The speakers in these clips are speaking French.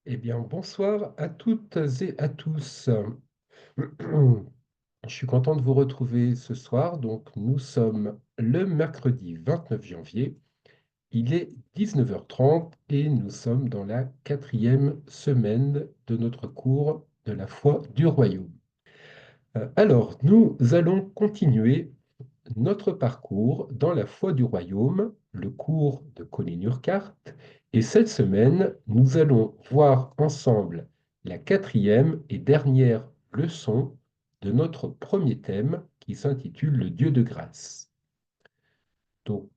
Eh bien, bonsoir à toutes et à tous. Je suis content de vous retrouver ce soir. Donc, nous sommes le mercredi 29 janvier. Il est 19h30 et nous sommes dans la quatrième semaine de notre cours de la foi du royaume. Alors, nous allons continuer notre parcours dans la foi du royaume, le cours de Colin Urquhart. Et cette semaine, nous allons voir ensemble la quatrième et dernière leçon de notre premier thème qui s'intitule Le Dieu de grâce. Donc,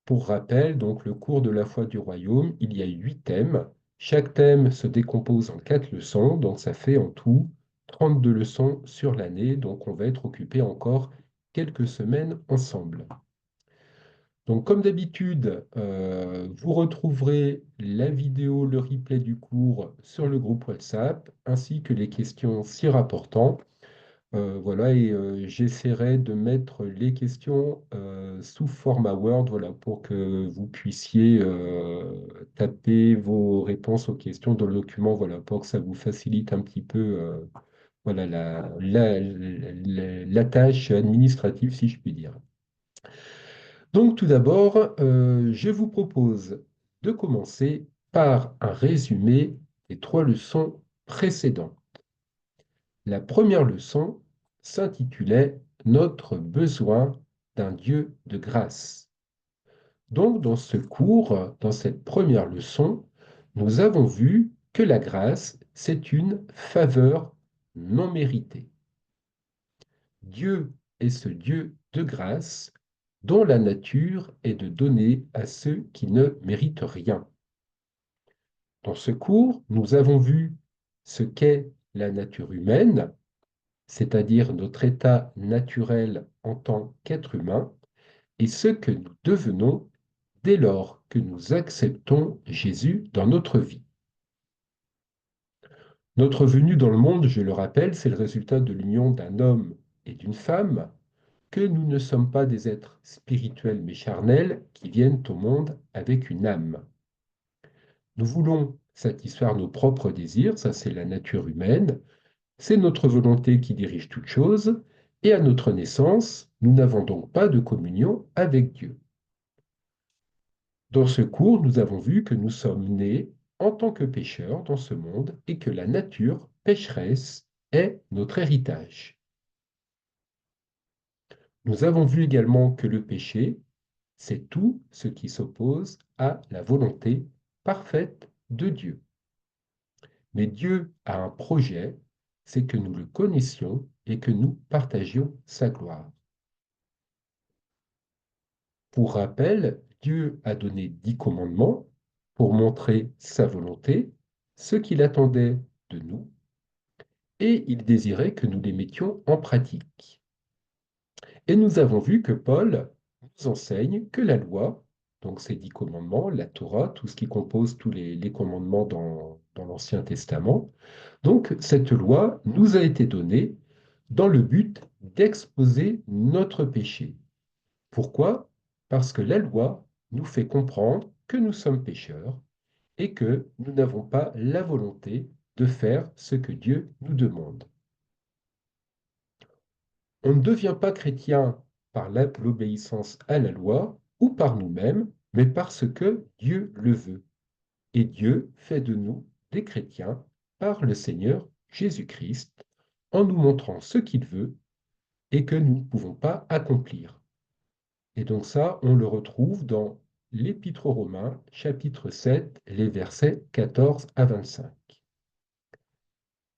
pour rappel, donc, le cours de la foi du royaume, il y a 8 thèmes. Chaque thème se décompose en 4 leçons, donc ça fait en tout 32 leçons sur l'année. Donc, on va être occupé encore quelques semaines ensemble. Donc, comme d'habitude, vous retrouverez la vidéo, le replay du cours sur le groupe WhatsApp, ainsi que les questions s'y rapportant. Voilà, et j'essaierai de mettre les questions sous format Word, voilà, pour que vous puissiez taper vos réponses aux questions dans le document, voilà, pour que ça vous facilite un petit peu voilà, la tâche administrative, si je puis dire. Donc tout d'abord, je vous propose de commencer par un résumé des 3 leçons précédentes. La première leçon s'intitulait Notre besoin d'un Dieu de grâce. Donc dans ce cours, dans cette première leçon, nous avons vu que la grâce, c'est une faveur non méritée. Dieu est ce Dieu de grâce dont la nature est de donner à ceux qui ne méritent rien. Dans ce cours, nous avons vu ce qu'est la nature humaine, c'est-à-dire notre état naturel en tant qu'être humain, et ce que nous devenons dès lors que nous acceptons Jésus dans notre vie. Notre venue dans le monde, je le rappelle, c'est le résultat de l'union d'un homme et d'une femme, que nous ne sommes pas des êtres spirituels mais charnels qui viennent au monde avec une âme. Nous voulons satisfaire nos propres désirs, ça c'est la nature humaine, c'est notre volonté qui dirige toute chose, et à notre naissance, nous n'avons donc pas de communion avec Dieu. Dans ce cours, nous avons vu que nous sommes nés en tant que pécheurs dans ce monde et que la nature pécheresse est notre héritage. Nous avons vu également que le péché, c'est tout ce qui s'oppose à la volonté parfaite de Dieu. Mais Dieu a un projet, c'est que nous le connaissions et que nous partagions sa gloire. Pour rappel, Dieu a donné 10 commandements pour montrer sa volonté, ce qu'il attendait de nous, et il désirait que nous les mettions en pratique. Et nous avons vu que Paul nous enseigne que la loi, donc ces 10 commandements, la Torah, tout ce qui compose tous les commandements dans l'Ancien Testament, donc cette loi nous a été donnée dans le but d'exposer notre péché. Pourquoi? Parce que la loi nous fait comprendre que nous sommes pécheurs et que nous n'avons pas la volonté de faire ce que Dieu nous demande. On ne devient pas chrétien par l'obéissance à la loi ou par nous-mêmes, mais parce que Dieu le veut. Et Dieu fait de nous des chrétiens par le Seigneur Jésus-Christ en nous montrant ce qu'il veut et que nous ne pouvons pas accomplir. Et donc ça, on le retrouve dans l'Épître aux Romains, chapitre 7, les versets 14 à 25.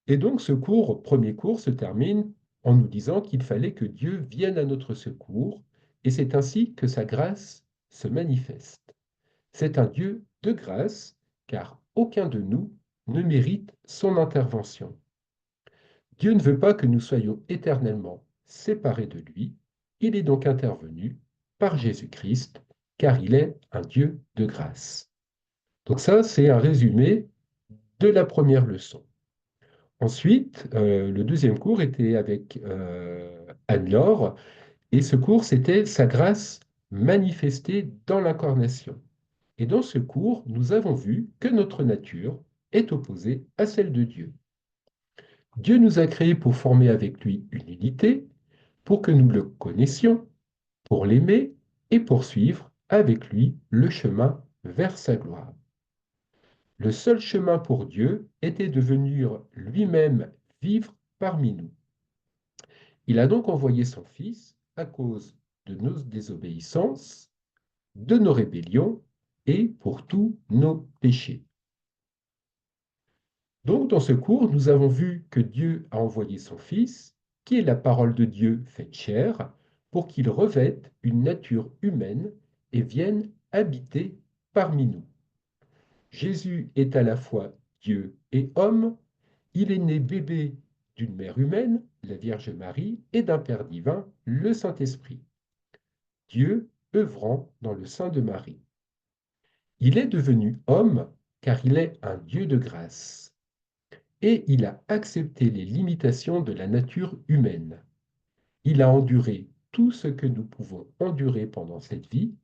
Et donc ce premier cours, se termine en nous disant qu'il fallait que Dieu vienne à notre secours, et c'est ainsi que sa grâce se manifeste. C'est un Dieu de grâce, car aucun de nous ne mérite son intervention. Dieu ne veut pas que nous soyons éternellement séparés de lui. Il est donc intervenu par Jésus-Christ, car il est un Dieu de grâce. Donc ça, c'est un résumé de la première leçon. Ensuite, le deuxième cours était avec Anne-Laure, et ce cours, c'était Sa grâce manifestée dans l'incarnation. Et dans ce cours, nous avons vu que notre nature, est opposée à celle de Dieu. Dieu nous a créés pour former avec lui une unité, pour que nous le connaissions, pour l'aimer et poursuivre avec lui le chemin vers sa gloire. Le seul chemin pour Dieu était de venir lui-même vivre parmi nous. Il a donc envoyé son Fils à cause de nos désobéissances, de nos rébellions et pour tous nos péchés. Donc, dans ce cours, nous avons vu que Dieu a envoyé son Fils, qui est la parole de Dieu faite chair, pour qu'il revête une nature humaine et vienne habiter parmi nous. Jésus est à la fois Dieu et homme. Il est né bébé d'une mère humaine, la Vierge Marie, et d'un Père divin, le Saint-Esprit. Dieu œuvrant dans le sein de Marie. Il est devenu homme car il est un Dieu de grâce. Et il a accepté les limitations de la nature humaine. Il a enduré tout ce que nous pouvons endurer pendant cette vie,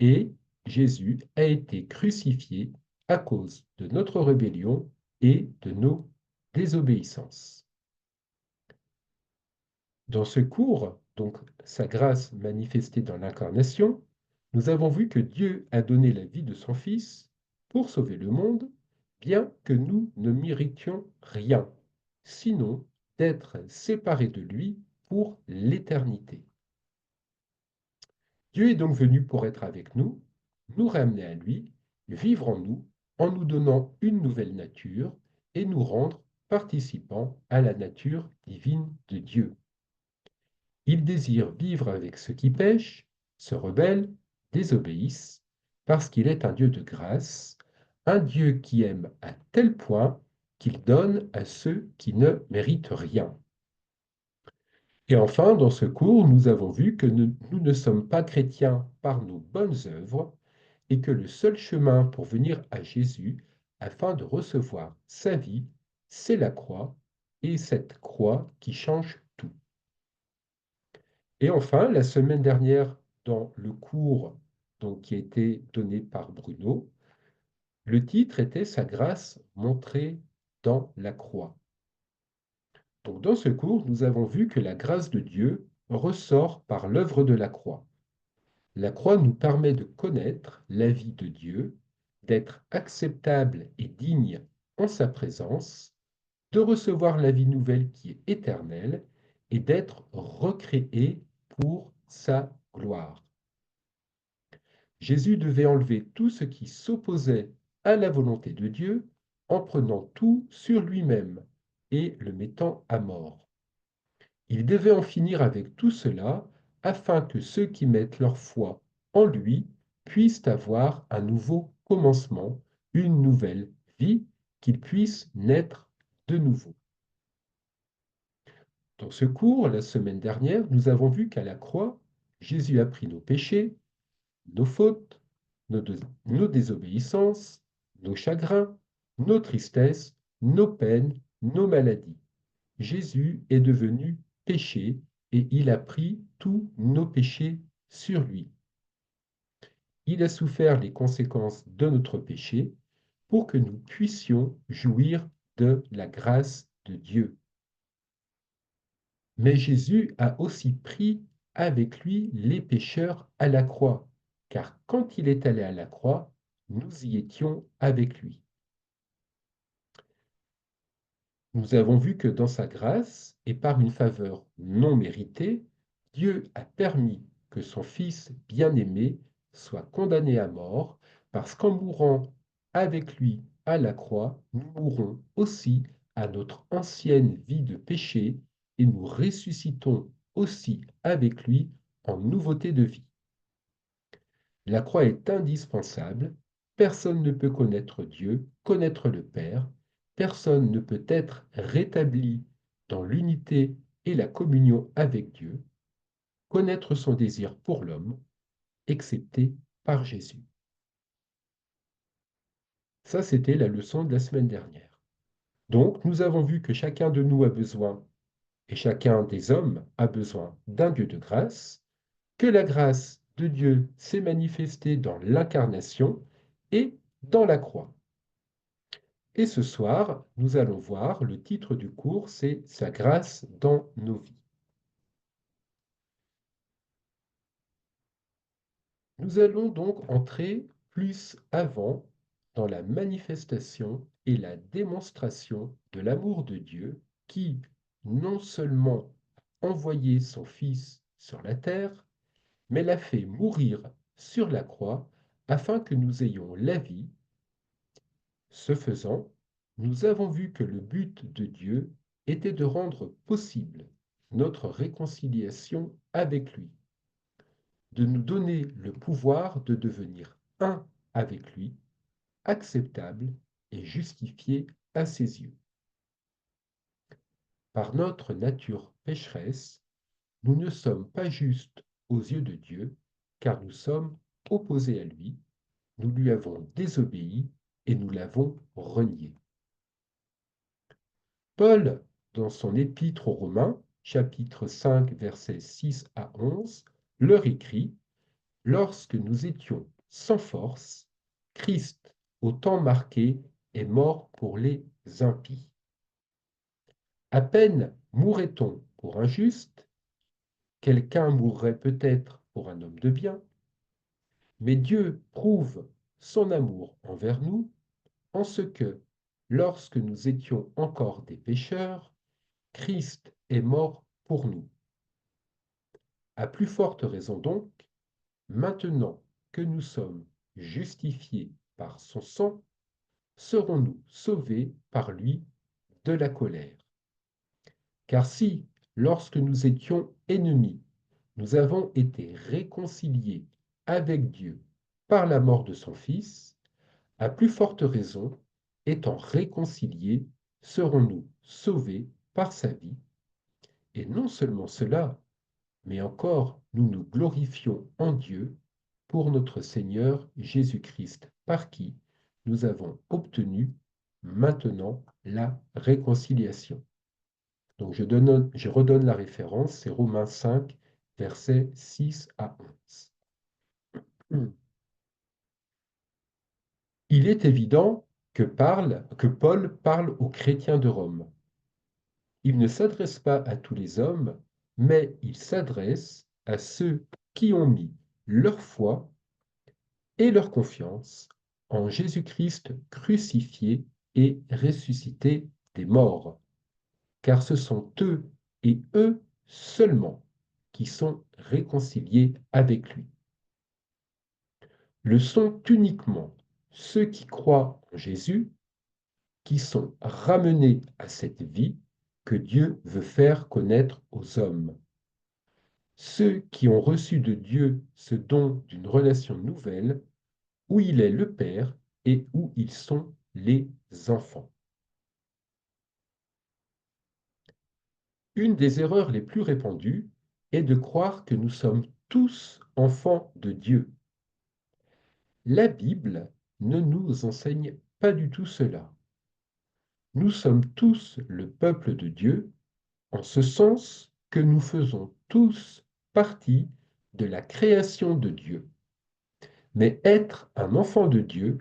et Jésus a été crucifié à cause de notre rébellion et de nos désobéissances. Dans ce cours, donc sa grâce manifestée dans l'incarnation, nous avons vu que Dieu a donné la vie de son Fils pour sauver le monde, bien que nous ne méritions rien, sinon d'être séparés de lui pour l'éternité. Dieu est donc venu pour être avec nous, nous ramener à lui, vivre en nous donnant une nouvelle nature et nous rendre participants à la nature divine de Dieu. Il désire vivre avec ceux qui pêchent, se rebellent, désobéissent, parce qu'il est un Dieu de grâce, un Dieu qui aime à tel point qu'il donne à ceux qui ne méritent rien. Et enfin, dans ce cours, nous avons vu que nous ne sommes pas chrétiens par nos bonnes œuvres et que le seul chemin pour venir à Jésus afin de recevoir sa vie, c'est la croix, et cette croix qui change tout. Et enfin, la semaine dernière, dans le cours donc, qui a été donné par Bruno, le titre était Sa grâce montrée dans la croix. Donc, dans ce cours, nous avons vu que la grâce de Dieu ressort par l'œuvre de la croix. La croix nous permet de connaître la vie de Dieu, d'être acceptable et digne en sa présence, de recevoir la vie nouvelle qui est éternelle et d'être recréé pour sa gloire. Jésus devait enlever tout ce qui s'opposait à la volonté de Dieu en prenant tout sur lui-même et le mettant à mort. Il devait en finir avec tout cela afin que ceux qui mettent leur foi en lui puissent avoir un nouveau commencement, une nouvelle vie, qu'ils puissent naître de nouveau. Dans ce cours, la semaine dernière, nous avons vu qu'à la croix, Jésus a pris nos péchés, nos fautes, nos désobéissances, nos chagrins, nos tristesses, nos peines, nos maladies. Jésus est devenu péché et il a pris tous nos péchés sur lui. Il a souffert les conséquences de notre péché pour que nous puissions jouir de la grâce de Dieu. Mais Jésus a aussi pris avec lui les pécheurs à la croix, car quand il est allé à la croix, nous y étions avec lui. Nous avons vu que dans sa grâce et par une faveur non méritée, Dieu a permis que son Fils bien-aimé soit condamné à mort, parce qu'en mourant avec lui à la croix, nous mourrons aussi à notre ancienne vie de péché et nous ressuscitons aussi avec lui en nouveauté de vie. La croix est indispensable. Personne ne peut connaître Dieu, connaître le Père. Personne ne peut être rétabli dans l'unité et la communion avec Dieu, connaître son désir pour l'homme, excepté par Jésus. Ça, c'était la leçon de la semaine dernière. Donc, nous avons vu que chacun de nous a besoin, et chacun des hommes a besoin d'un Dieu de grâce, que la grâce de Dieu s'est manifestée dans l'incarnation et dans la croix. Et ce soir, nous allons voir, le titre du cours, c'est Sa grâce dans nos vies. Nous allons donc entrer plus avant dans la manifestation et la démonstration de l'amour de Dieu qui, non seulement a envoyé son Fils sur la terre, mais l'a fait mourir sur la croix afin que nous ayons la vie. Ce faisant, nous avons vu que le but de Dieu était de rendre possible notre réconciliation avec lui, de nous donner le pouvoir de devenir un avec lui, acceptable et justifié à ses yeux. Par notre nature pécheresse, nous ne sommes pas justes aux yeux de Dieu, car nous sommes opposés à lui, nous lui avons désobéi et nous l'avons renié. Paul, dans son épître aux Romains, chapitre 5, versets 6 à 11, leur écrit: Lorsque nous étions sans force, Christ, au temps marqué, est mort pour les impies. À peine mourrait-on pour un juste, quelqu'un mourrait peut-être pour un homme de bien, mais Dieu prouve son amour envers nous en ce que, lorsque nous étions encore des pécheurs, Christ est mort pour nous. À plus forte raison donc, maintenant que nous sommes justifiés par son sang, serons-nous sauvés par lui de la colère. Car si, lorsque nous étions ennemis, nous avons été réconciliés avec Dieu par la mort de son Fils, à plus forte raison, étant réconciliés, serons-nous sauvés par sa vie. Et non seulement cela, mais encore nous nous glorifions en Dieu pour notre Seigneur Jésus-Christ, par qui nous avons obtenu maintenant la réconciliation. Donc je redonne la référence, c'est Romains 5, versets 6 à 11. Il est évident que Paul parle aux chrétiens de Rome. Il ne s'adresse pas à tous les hommes, mais il s'adresse à ceux qui ont mis leur foi et leur confiance en Jésus-Christ crucifié et ressuscité des morts, car ce sont eux et eux seulement qui sont réconciliés avec lui. Le sont uniquement ceux qui croient en Jésus, qui sont ramenés à cette vie que Dieu veut faire connaître aux hommes. Ceux qui ont reçu de Dieu ce don d'une relation nouvelle, où il est le Père et où ils sont les enfants. Une des erreurs les plus répandues est de croire que nous sommes tous enfants de Dieu. La Bible ne nous enseigne pas du tout cela. Nous sommes tous le peuple de Dieu, en ce sens que nous faisons tous partie de la création de Dieu. Mais être un enfant de Dieu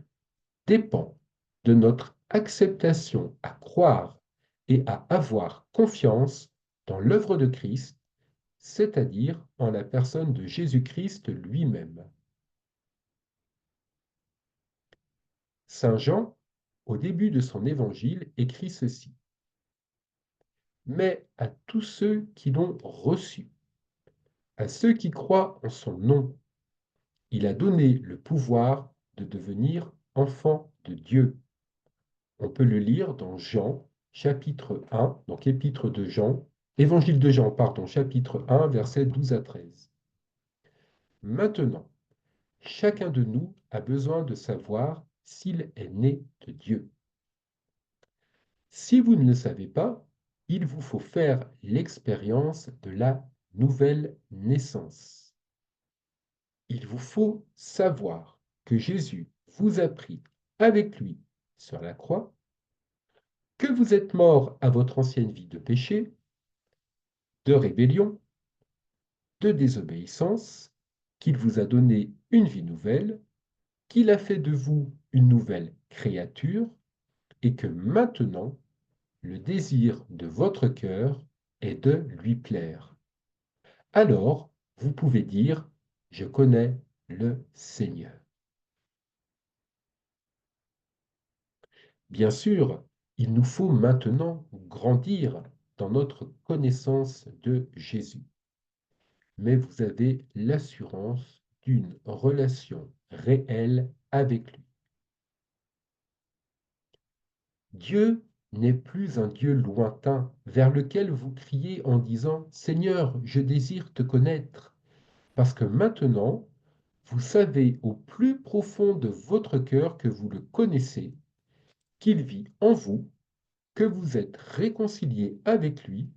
dépend de notre acceptation à croire et à avoir confiance dans l'œuvre de Christ, c'est-à-dire en la personne de Jésus-Christ lui-même. Saint Jean, au début de son évangile, écrit ceci: Mais à tous ceux qui l'ont reçu, à ceux qui croient en son nom, il a donné le pouvoir de devenir enfants de Dieu. On peut le lire dans Jean, chapitre 1, donc épître de Jean, évangile de Jean, pardon, chapitre 1, versets 12 à 13. Maintenant, chacun de nous a besoin de savoir s'il est né de Dieu. Si vous ne le savez pas, il vous faut faire l'expérience de la nouvelle naissance. Il vous faut savoir que Jésus vous a pris avec lui sur la croix, que vous êtes mort à votre ancienne vie de péché, de rébellion, de désobéissance, qu'il vous a donné une vie nouvelle, qu'il a fait de vous une nouvelle créature et que maintenant, le désir de votre cœur est de lui plaire. Alors, vous pouvez dire, je connais le Seigneur. Bien sûr, il nous faut maintenant grandir dans notre connaissance de Jésus, mais vous avez l'assurance d'une relation réelle avec lui. Dieu n'est plus un Dieu lointain vers lequel vous criez en disant ⁇ Seigneur, je désire te connaître ⁇ parce que maintenant, vous savez au plus profond de votre cœur que vous le connaissez, qu'il vit en vous, que vous êtes réconciliés avec lui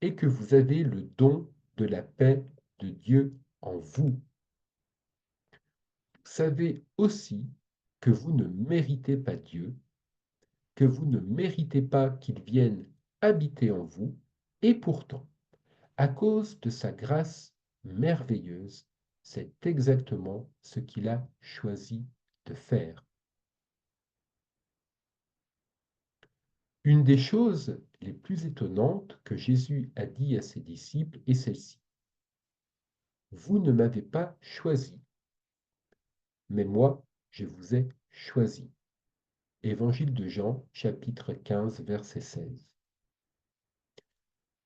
et que vous avez le don de la paix de Dieu en vous. Vous savez aussi que vous ne méritez pas Dieu, que vous ne méritez pas qu'il vienne habiter en vous, et pourtant, à cause de sa grâce merveilleuse, c'est exactement ce qu'il a choisi de faire. Une des choses les plus étonnantes que Jésus a dit à ses disciples est celle-ci. Vous ne m'avez pas choisi, mais moi, je vous ai choisi. Évangile de Jean, chapitre 15, verset 16.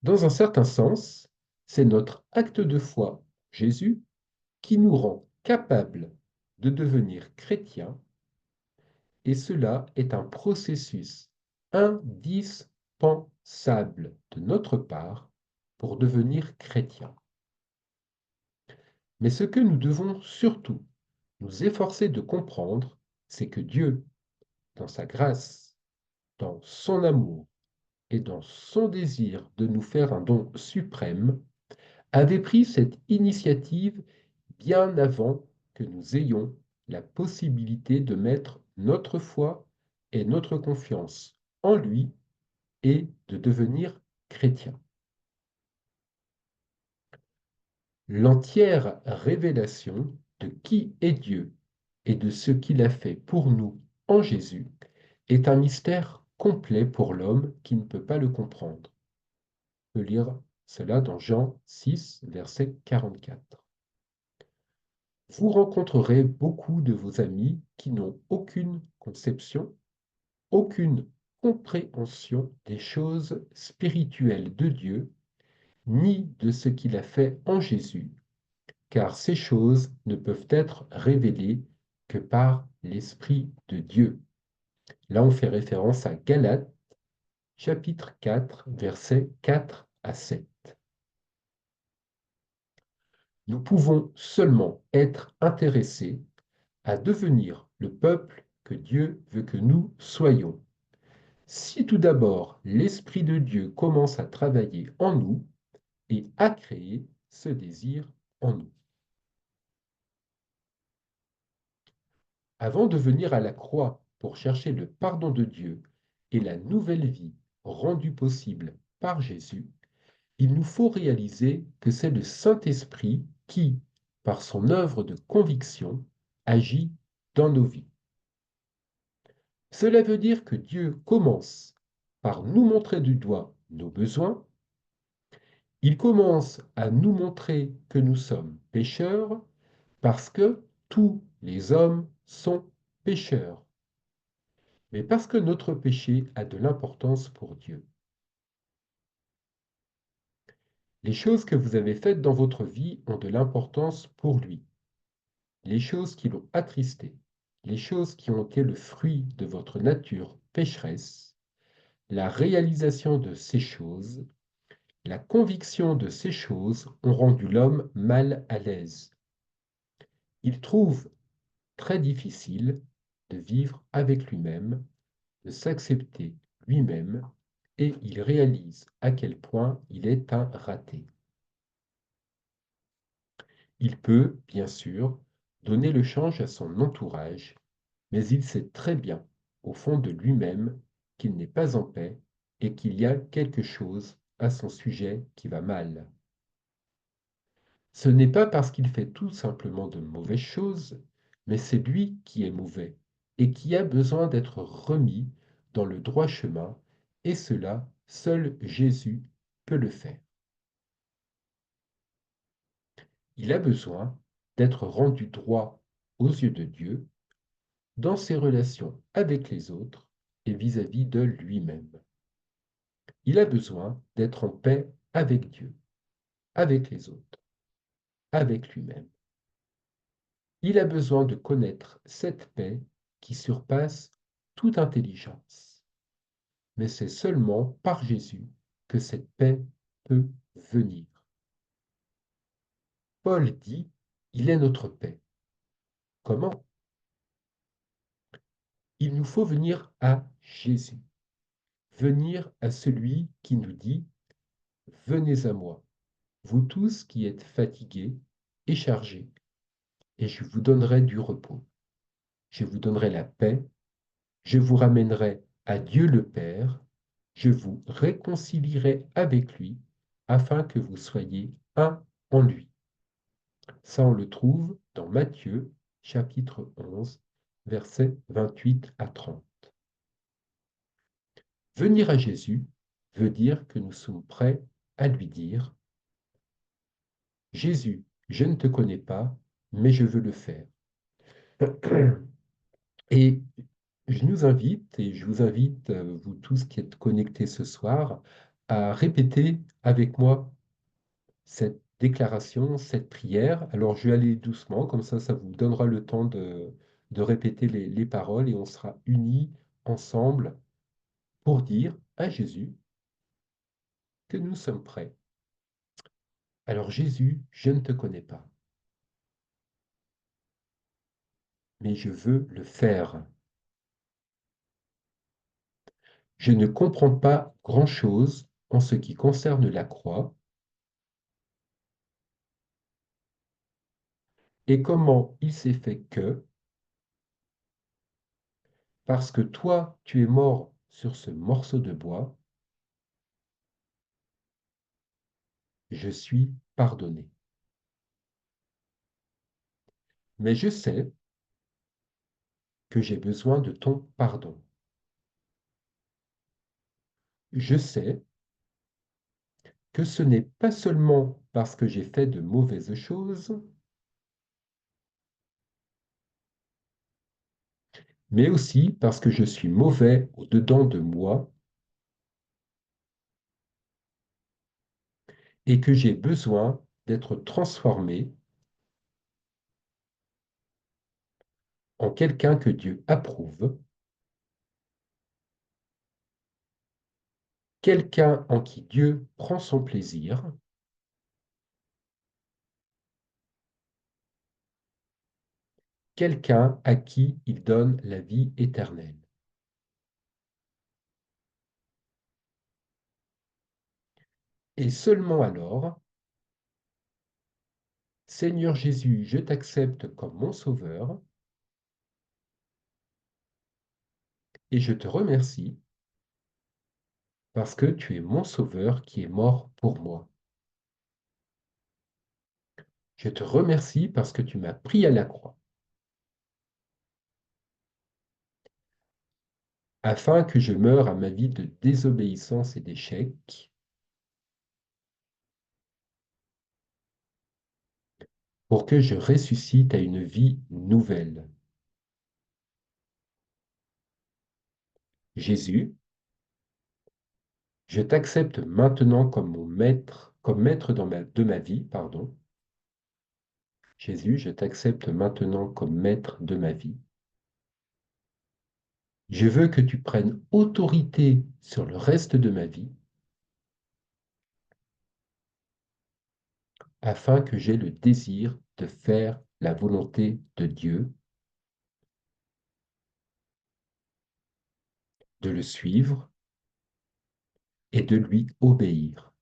Dans un certain sens, c'est notre acte de foi, Jésus, qui nous rend capables de devenir chrétiens, et cela est un processus indispensable de notre part pour devenir chrétiens. Mais ce que nous devons surtout nous efforcer de comprendre, c'est que Dieu, dans sa grâce, dans son amour et dans son désir de nous faire un don suprême, avait pris cette initiative bien avant que nous ayons la possibilité de mettre notre foi et notre confiance en lui et de devenir chrétiens. L'entière révélation de qui est Dieu et de ce qu'il a fait pour nous en Jésus est un mystère complet pour l'homme qui ne peut pas le comprendre. On peut lire cela dans Jean 6, verset 44. Vous rencontrerez beaucoup de vos amis qui n'ont aucune conception, aucune compréhension des choses spirituelles de Dieu, ni de ce qu'il a fait en Jésus, car ces choses ne peuvent être révélées que par l'Esprit de Dieu. Là, on fait référence à Galates, chapitre 4, versets 4 à 7. Nous pouvons seulement être intéressés à devenir le peuple que Dieu veut que nous soyons. Si tout d'abord l'Esprit de Dieu commence à travailler en nous et à créer ce désir en nous. Avant de venir à la croix pour chercher le pardon de Dieu et la nouvelle vie rendue possible par Jésus, il nous faut réaliser que c'est le Saint-Esprit qui, par son œuvre de conviction, agit dans nos vies. Cela veut dire que Dieu commence par nous montrer du doigt nos besoins, il commence à nous montrer que nous sommes pécheurs parce que tous les hommes sont pécheurs, mais parce que notre péché a de l'importance pour Dieu. Les choses que vous avez faites dans votre vie ont de l'importance pour lui. Les choses qui l'ont attristé, les choses qui ont été le fruit de votre nature pécheresse, la réalisation de ces choses, la conviction de ces choses ont rendu l'homme mal à l'aise. Il trouve très difficile de vivre avec lui-même, de s'accepter lui-même, et il réalise à quel point il est un raté. Il peut, bien sûr, donner le change à son entourage, mais il sait très bien, au fond de lui-même, qu'il n'est pas en paix et qu'il y a quelque chose à son sujet qui va mal. Ce n'est pas parce qu'il fait tout simplement de mauvaises choses, mais c'est lui qui est mauvais et qui a besoin d'être remis dans le droit chemin, et cela, seul Jésus peut le faire. Il a besoin d'être rendu droit aux yeux de Dieu dans ses relations avec les autres et vis-à-vis de lui-même. Il a besoin d'être en paix avec Dieu, avec les autres, avec lui-même. Il a besoin de connaître cette paix qui surpasse toute intelligence. Mais c'est seulement par Jésus que cette paix peut venir. Paul dit, il est notre paix. Comment? Il nous faut venir à Jésus, venir à celui qui nous dit, venez à moi, vous tous qui êtes fatigués et chargés, et je vous donnerai du repos. Je vous donnerai la paix, je vous ramènerai à Dieu le Père, je vous réconcilierai avec lui, afin que vous soyez un en lui. Ça, on le trouve dans Matthieu, chapitre 11, versets 28 à 30. Venir à Jésus veut dire que nous sommes prêts à lui dire, Jésus, je ne te connais pas, mais je veux le faire. Et je nous invite, et je vous invite, vous tous qui êtes connectés ce soir, à répéter avec moi cette déclaration, cette prière. Alors, je vais aller doucement, comme ça vous donnera le temps de répéter les paroles et on sera unis ensemble pour dire à Jésus que nous sommes prêts. Alors, Jésus, je ne te connais pas, mais je veux le faire. Je ne comprends pas grand-chose en ce qui concerne la croix et comment il s'est fait que, parce que toi, tu es mort sur ce morceau de bois, je suis pardonné. Mais je sais que j'ai besoin de ton pardon. Je sais que ce n'est pas seulement parce que j'ai fait de mauvaises choses, mais aussi parce que je suis mauvais au-dedans de moi et que j'ai besoin d'être transformé en quelqu'un que Dieu approuve, quelqu'un en qui Dieu prend son plaisir, quelqu'un à qui il donne la vie éternelle. Et seulement alors, Seigneur Jésus, je t'accepte comme mon sauveur et je te remercie parce que tu es mon sauveur qui est mort pour moi. Je te remercie parce que tu m'as pris à la croix, afin que je meure à ma vie de désobéissance et d'échec, pour que je ressuscite à une vie nouvelle. Jésus, je t'accepte maintenant comme mon maître, comme maître de ma vie, pardon. Jésus, je t'accepte maintenant comme maître de ma vie. Je veux que tu prennes autorité sur le reste de ma vie, afin que j'aie le désir de faire la volonté de Dieu, de le suivre et de lui obéir.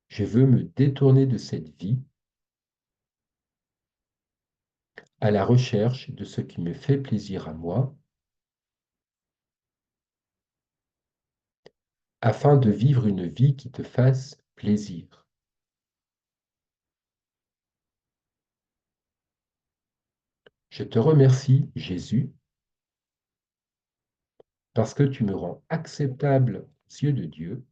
Je veux me détourner de cette vie à la recherche de ce qui me fait plaisir à moi, afin de vivre une vie qui te fasse plaisir. Je te remercie, Jésus, parce que tu me rends acceptable aux yeux de Dieu.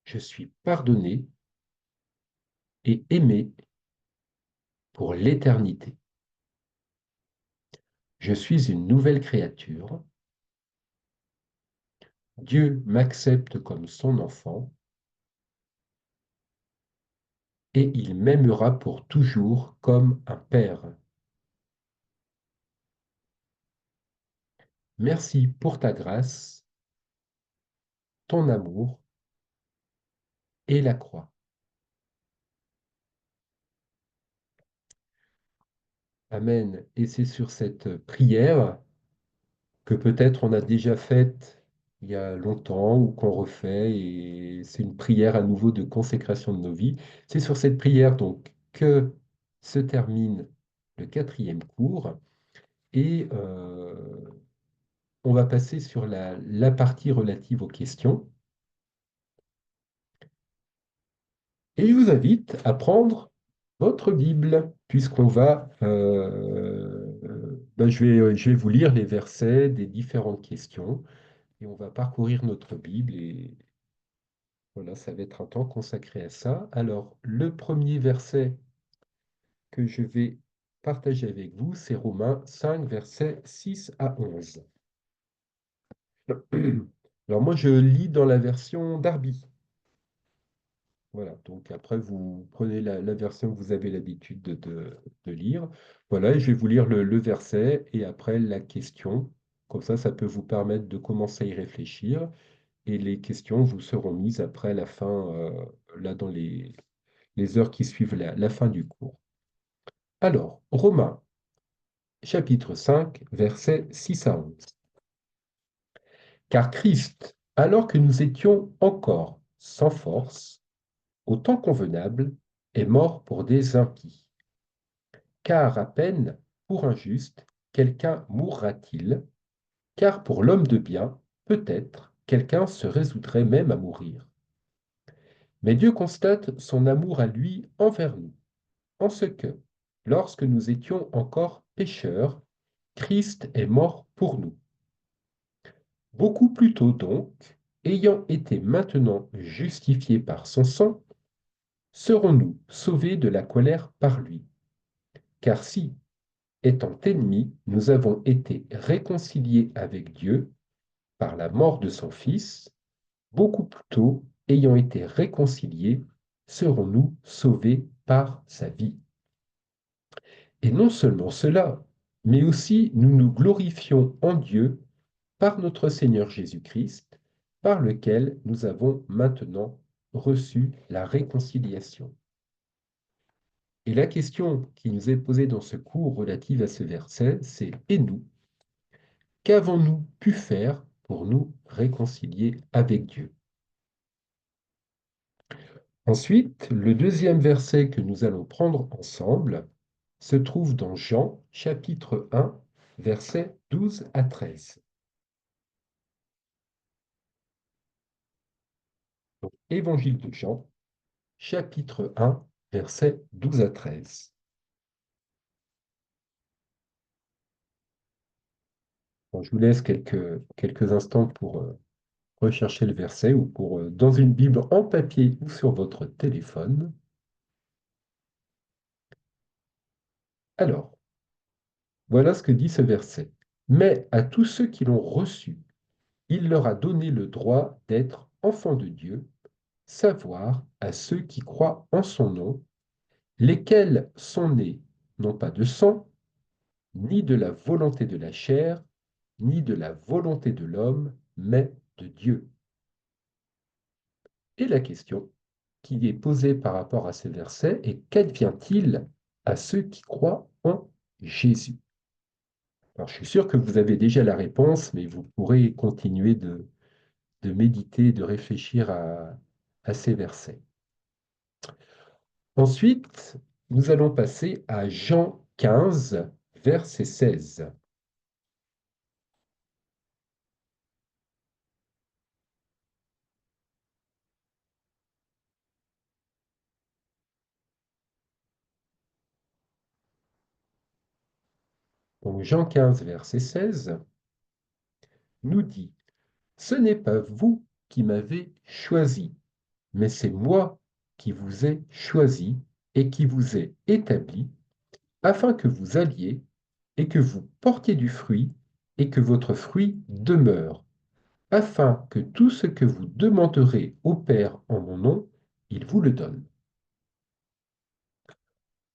Je suis pardonné et aimé pour l'éternité. Je suis une nouvelle créature. Dieu m'accepte comme son enfant et il m'aimera pour toujours comme un père. Merci pour ta grâce, ton amour et la croix. Amen. Et c'est sur cette prière que peut-être on a déjà faite il y a longtemps ou qu'on refait, et c'est une prière à nouveau de consécration de nos vies. C'est sur cette prière donc que se termine le quatrième cours, et on va passer sur la partie relative aux questions. Et je vous invite à prendre votre Bible, puisqu'on va, je vais vous lire les versets des différentes questions, et on va parcourir notre Bible, et voilà, ça va être un temps consacré à ça. Alors, le premier verset que je vais partager avec vous, c'est Romains 5, versets 6 à 11. Alors moi, je lis dans la version Darby. Voilà, donc après, vous prenez la version que vous avez l'habitude de lire. Voilà, et je vais vous lire le verset et après la question. Comme ça peut vous permettre de commencer à y réfléchir. Et les questions vous seront mises après la fin, là dans les heures qui suivent la fin du cours. Alors, Romains, chapitre 5, versets 6 à 11. Car Christ, alors que nous étions encore sans force, au temps convenable, est mort pour des impies. Car à peine pour un juste, quelqu'un mourra-t-il, car pour l'homme de bien, peut-être, quelqu'un se résoudrait même à mourir. Mais Dieu constate son amour à lui envers nous, en ce que, lorsque nous étions encore pécheurs, Christ est mort pour nous. Beaucoup plus tôt donc, ayant été maintenant justifiés par son sang, serons-nous sauvés de la colère par lui. Car si, étant ennemis, nous avons été réconciliés avec Dieu par la mort de son Fils, beaucoup plus tôt, ayant été réconciliés, serons-nous sauvés par sa vie. Et non seulement cela, mais aussi nous nous glorifions en Dieu par notre Seigneur Jésus-Christ, par lequel nous avons maintenant reçu la réconciliation. Et la question qui nous est posée dans ce cours relative à ce verset, c'est « Et nous, qu'avons-nous pu faire pour nous réconcilier avec Dieu ?» Ensuite, le deuxième verset que nous allons prendre ensemble se trouve dans Jean, chapitre 1, versets 12 à 13. Donc, Évangile de Jean, chapitre 1, versets 12 à 13. Bon, je vous laisse quelques instants pour rechercher le verset, ou pour, dans une Bible en papier ou sur votre téléphone. Alors, voilà ce que dit ce verset. Mais à tous ceux qui l'ont reçu, il leur a donné le droit d'être enfants de Dieu, savoir à ceux qui croient en son nom, lesquels sont nés non pas de sang, ni de la volonté de la chair, ni de la volonté de l'homme, mais de Dieu. Et la question qui est posée par rapport à ce verset est: qu'advient-il à ceux qui croient en Jésus? Alors, je suis sûr que vous avez déjà la réponse, mais vous pourrez continuer de méditer, de réfléchir à ces versets. Ensuite, nous allons passer à Jean 15, verset 16. Donc Jean 15, verset 16, nous dit, ce n'est pas vous qui m'avez choisi, mais c'est moi qui vous ai choisi et qui vous ai établi, afin que vous alliez et que vous portiez du fruit et que votre fruit demeure, afin que tout ce que vous demanderez au Père en mon nom, il vous le donne.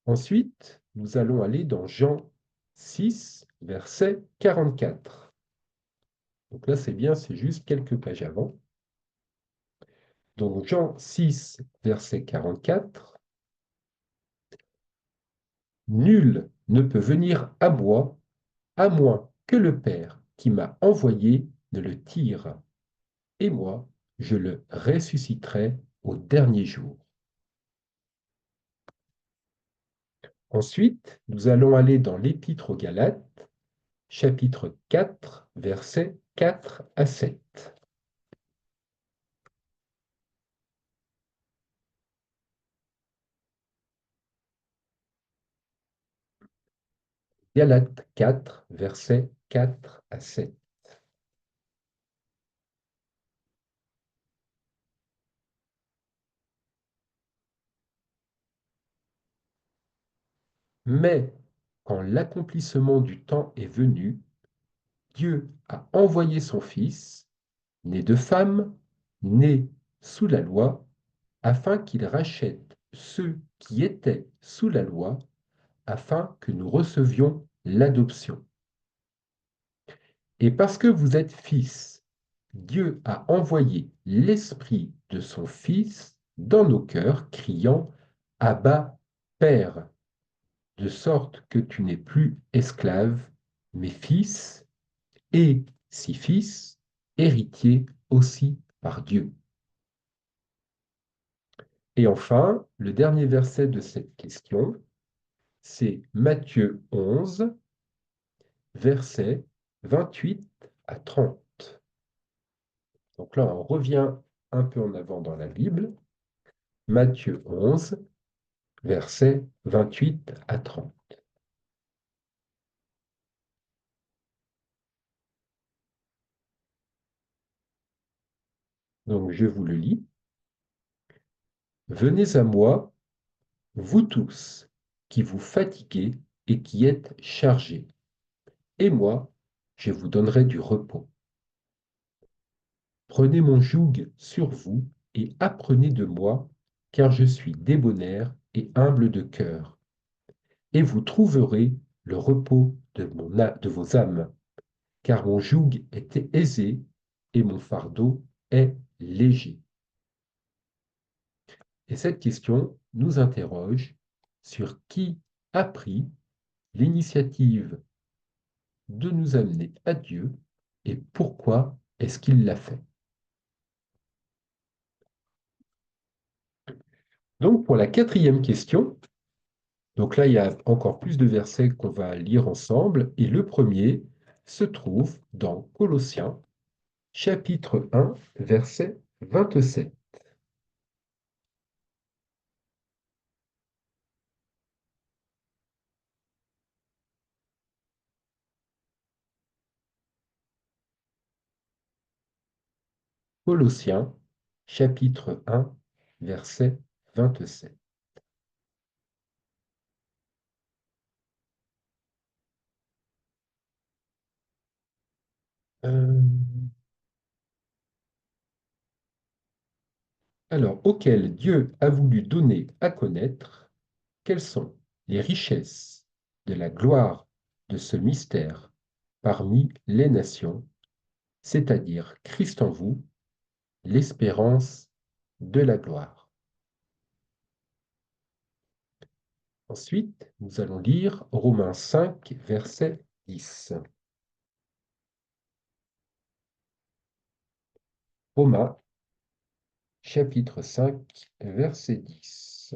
Ensuite, nous allons aller dans Jean 6, verset 44. Donc là, c'est bien, c'est juste quelques pages avant. Donc Jean 6, verset 44. Nul ne peut venir à moi, à moins que le Père qui m'a envoyé ne le tire. Et moi, je le ressusciterai au dernier jour. Ensuite, nous allons aller dans l'Épître aux Galates, chapitre 4, versets 4 à 7. Galates 4, versets 4 à 7. Mais quand l'accomplissement du temps est venu, Dieu a envoyé son Fils, né de femme, né sous la loi, afin qu'il rachète ceux qui étaient sous la loi, afin que nous recevions l'adoption. Et parce que vous êtes fils, Dieu a envoyé l'Esprit de son Fils dans nos cœurs, criant, Abba, Père, de sorte que tu n'es plus esclave, mais fils, et si fils, héritier aussi par Dieu. Et enfin, le dernier verset de cette question, c'est Matthieu 11, versets 28 à 30. Donc là, on revient un peu en avant dans la Bible. Matthieu 11, versets 28 à 30. Donc je vous le lis. Venez à moi, vous tous, qui vous fatiguez et qui êtes chargés, et moi, je vous donnerai du repos. Prenez mon joug sur vous et apprenez de moi, car je suis débonnaire et humble de cœur, et vous trouverez le repos de vos âmes, car mon joug est aisé et mon fardeau est léger. Et cette question nous interroge sur qui a pris l'initiative de nous amener à Dieu et pourquoi est-ce qu'il l'a fait. Donc pour la quatrième question, donc là il y a encore plus de versets qu'on va lire ensemble et le premier se trouve dans Colossiens chapitre 1 verset 27. Colossiens chapitre 1 verset 27. Euh, alors, auquel Dieu a voulu donner à connaître quelles sont les richesses de la gloire de ce mystère parmi les nations, c'est-à-dire Christ en vous, l'espérance de la gloire. Ensuite, nous allons lire Romains 5, verset 10. Romains, chapitre 5, verset 10.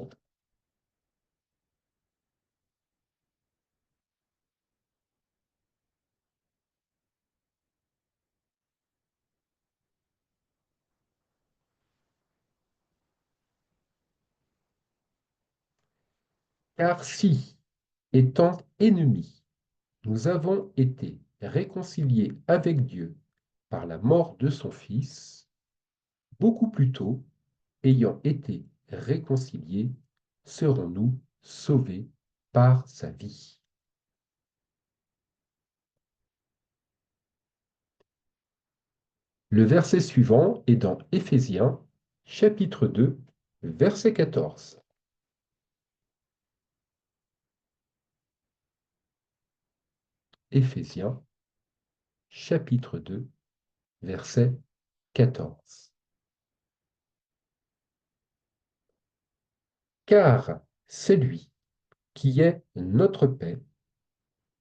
Car si, étant ennemis, Nous avons été réconciliés avec Dieu par la mort de son Fils, beaucoup plus tôt, ayant été réconciliés, serons-nous sauvés par sa vie. Le verset suivant est dans Éphésiens, chapitre 2, verset 14. Éphésiens, chapitre 2, verset 14. Car c'est lui qui est notre paix,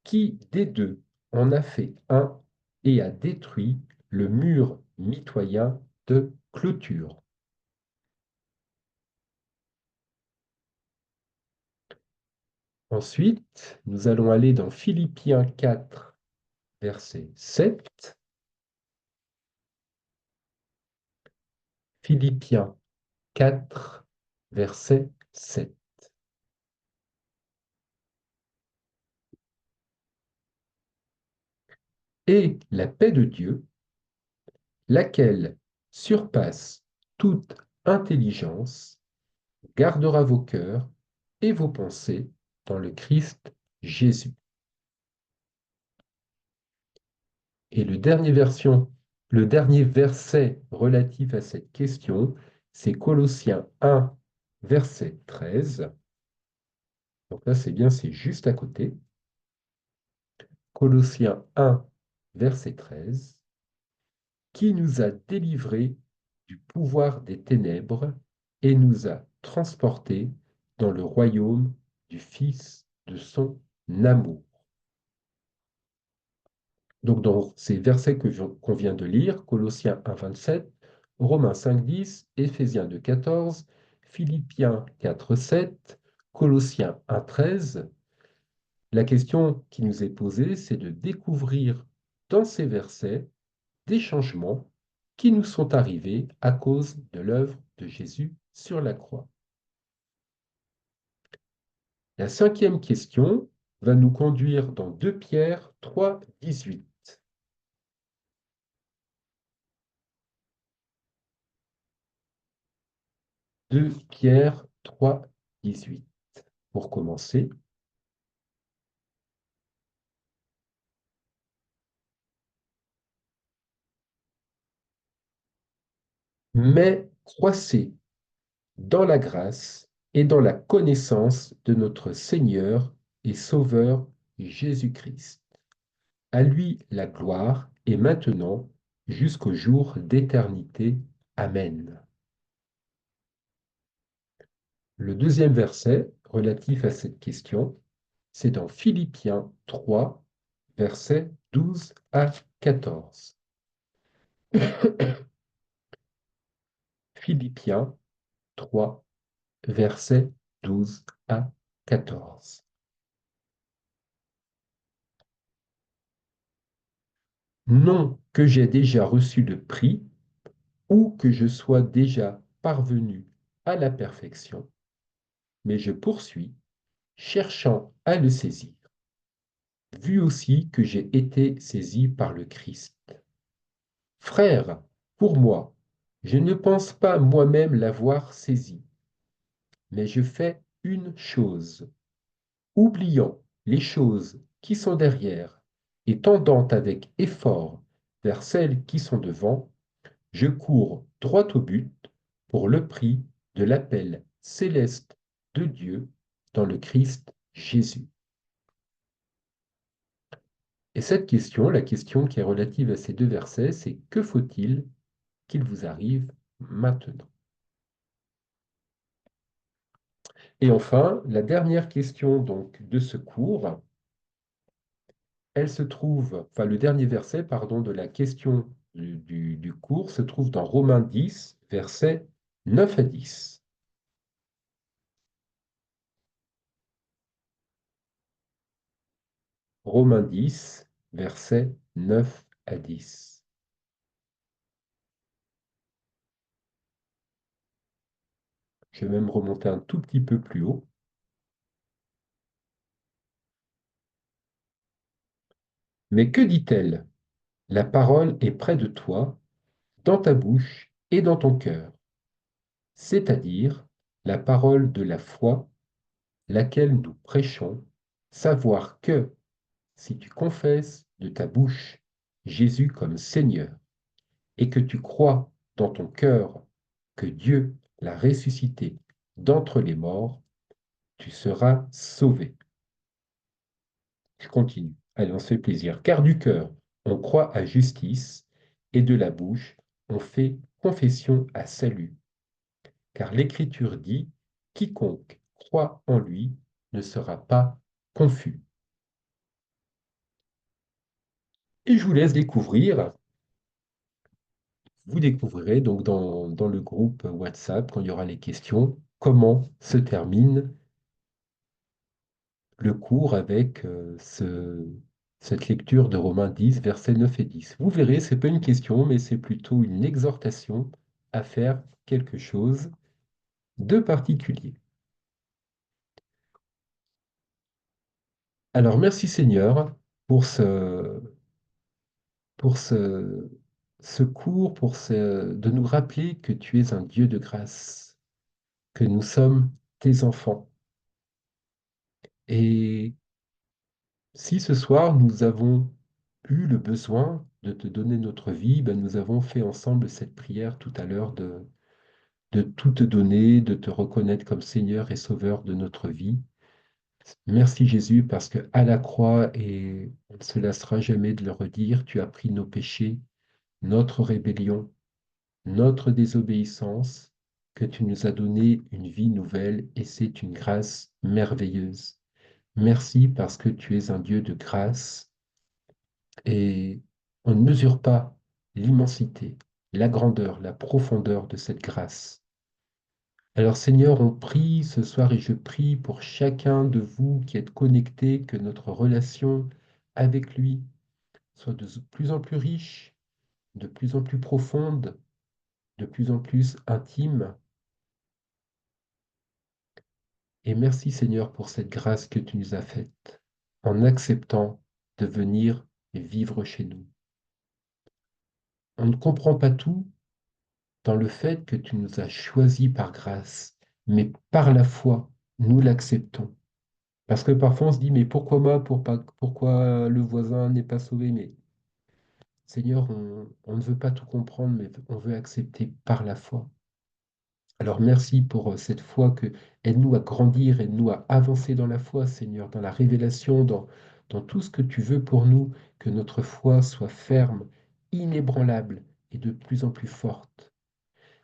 qui des deux en a fait un et a détruit le mur mitoyen de clôture. Ensuite, nous allons aller dans Philippiens 4, verset 7. Philippiens 4, verset 7. Et la paix de Dieu, laquelle surpasse toute intelligence, gardera vos cœurs et vos pensées dans le Christ Jésus. Et le dernier verset relatif à cette question, c'est Colossiens 1, verset 13. Donc là, c'est bien, c'est juste à côté. Colossiens 1, verset 13, qui nous a délivrés du pouvoir des ténèbres et nous a transportés dans le royaume du Fils de son amour. Donc dans ces versets qu'on vient de lire, Colossiens 1, 27, Romains 5, 10, Éphésiens 2, 14, Philippiens 4, 7, Colossiens 1, 13, la question qui nous est posée, c'est de découvrir dans ces versets des changements qui nous sont arrivés à cause de l'œuvre de Jésus sur la croix. La cinquième question va nous conduire dans 2 Pierre 3, 18. 2 Pierre 3, 18. Pour commencer, mais croissez dans la grâce et dans la connaissance de notre Seigneur et Sauveur Jésus-Christ. À lui la gloire est maintenant jusqu'au jour d'éternité. Amen. Le deuxième verset relatif à cette question, c'est dans Philippiens 3, versets 12 à 14. Philippiens 3, versets 12 à 14. Non que j'ai déjà reçu le prix ou que je sois déjà parvenu à la perfection, mais je poursuis, cherchant à le saisir, vu aussi que j'ai été saisi par le Christ. Frère, pour moi, je ne pense pas moi-même l'avoir saisi, mais je fais une chose, oubliant les choses qui sont derrière et tendant avec effort vers celles qui sont devant, je cours droit au but pour le prix de l'appel céleste de Dieu dans le Christ Jésus. Et cette question, la question qui est relative à ces deux versets, c'est que faut-il qu'il vous arrive maintenant? Et enfin, la dernière question donc de ce cours, elle se trouve, enfin le dernier verset, pardon, de la question du cours se trouve dans Romains 10, versets 9 à 10. Romains 10, versets 9 à 10. Je vais même remonter un tout petit peu plus haut. Mais que dit-elle? La parole est près de toi, dans ta bouche et dans ton cœur, c'est-à-dire la parole de la foi, laquelle nous prêchons, savoir que si tu confesses de ta bouche Jésus comme Seigneur et que tu crois dans ton cœur que Dieu l'a ressuscité d'entre les morts, tu seras sauvé. Je continue. Allez, on se fait plaisir. Car du cœur, on croit à justice et de la bouche, on fait confession à salut. Car l'Écriture dit, quiconque croit en lui ne sera pas confus. Et je vous laisse découvrir, vous découvrirez donc dans le groupe WhatsApp, quand il y aura les questions, comment se termine le cours avec cette lecture de Romains 10, versets 9 et 10. Vous verrez, ce n'est pas une question, mais c'est plutôt une exhortation à faire quelque chose de particulier. Alors, merci Seigneur pour pour ce, ce cours, de nous rappeler que tu es un Dieu de grâce, que nous sommes tes enfants. Et si ce soir nous avons eu le besoin de te donner notre vie, ben nous avons fait ensemble cette prière tout à l'heure de tout te donner, de te reconnaître comme Seigneur et Sauveur de notre vie. Merci Jésus parce que à la croix, et on ne se lassera jamais de le redire, tu as pris nos péchés, notre rébellion, notre désobéissance, que tu nous as donné une vie nouvelle et c'est une grâce merveilleuse. Merci parce que tu es un Dieu de grâce et on ne mesure pas l'immensité, la grandeur, la profondeur de cette grâce. Alors Seigneur, on prie ce soir et je prie pour chacun de vous qui êtes connectés, que notre relation avec lui soit de plus en plus riche, de plus en plus profonde, de plus en plus intime. Et merci Seigneur pour cette grâce que tu nous as faite en acceptant de venir et vivre chez nous. On ne comprend pas tout dans le fait que tu nous as choisis par grâce, mais par la foi, nous l'acceptons. Parce que parfois on se dit, mais pourquoi moi, pourquoi le voisin n'est pas sauvé? Mais Seigneur, on ne veut pas tout comprendre, mais on veut accepter par la foi. Alors merci pour cette foi que aide-nous à grandir, aide-nous à avancer dans la foi, Seigneur, dans la révélation, dans tout ce que tu veux pour nous, que notre foi soit ferme, inébranlable et de plus en plus forte.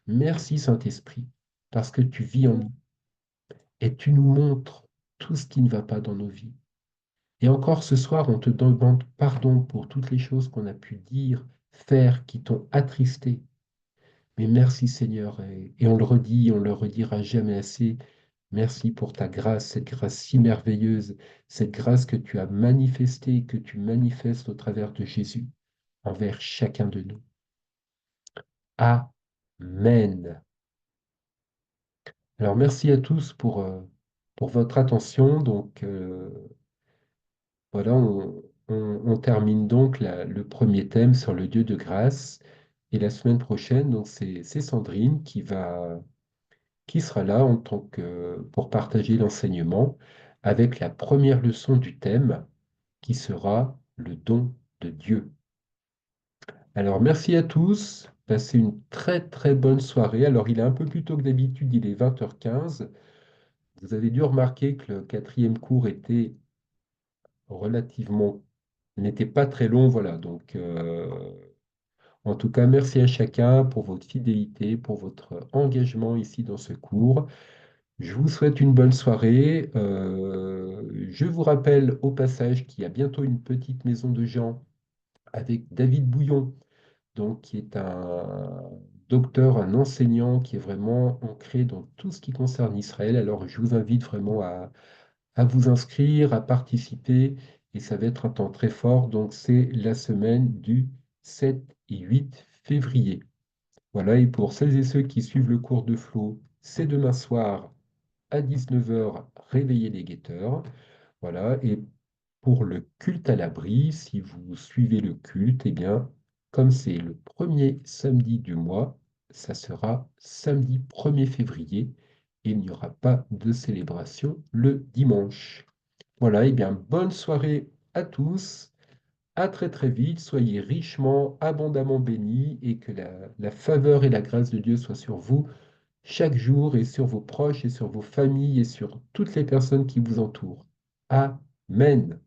Merci Saint-Esprit, parce que tu vis en nous et tu nous montres tout ce qui ne va pas dans nos vies. Et encore ce soir, on te demande pardon pour toutes les choses qu'on a pu dire, faire, qui t'ont attristé. Mais merci Seigneur, et on le redit, on le redira jamais assez. Merci pour ta grâce, cette grâce si merveilleuse, cette grâce que tu as manifestée, que tu manifestes au travers de Jésus envers chacun de nous. Amen. Alors merci à tous pour votre attention. Donc voilà, on termine donc le premier thème sur le Dieu de grâce. Et la semaine prochaine, donc c'est Sandrine qui sera là en tant que pour partager l'enseignement avec la première leçon du thème qui sera le don de Dieu. Alors merci à tous, passez une très très bonne soirée. Alors il est un peu plus tôt que d'habitude, il est 20h15. Vous avez dû remarquer que le quatrième cours était relativement, n'était pas très long, voilà. Donc en tout cas, merci à chacun pour votre fidélité, pour votre engagement ici dans ce cours. Je vous souhaite une bonne soirée. Je vous rappelle au passage qu'il y a bientôt une petite maison de Jean avec David Bouillon, donc qui est un docteur, un enseignant qui est vraiment ancré dans tout ce qui concerne Israël. Alors je vous invite vraiment à vous inscrire, à participer, et ça va être un temps très fort. Donc c'est la semaine du 7 et 8 février. Voilà, et pour celles et ceux qui suivent le cours de Flo, c'est demain soir à 19h, réveiller les guetteurs. Voilà, et pour le culte à l'abri, si vous suivez le culte, eh bien, comme c'est le premier samedi du mois, ça sera samedi 1er février et il n'y aura pas de célébration le dimanche. Voilà, eh bien, bonne soirée à tous. À très très vite, soyez richement, abondamment bénis et que la faveur et la grâce de Dieu soient sur vous chaque jour et sur vos proches et sur vos familles et sur toutes les personnes qui vous entourent. Amen.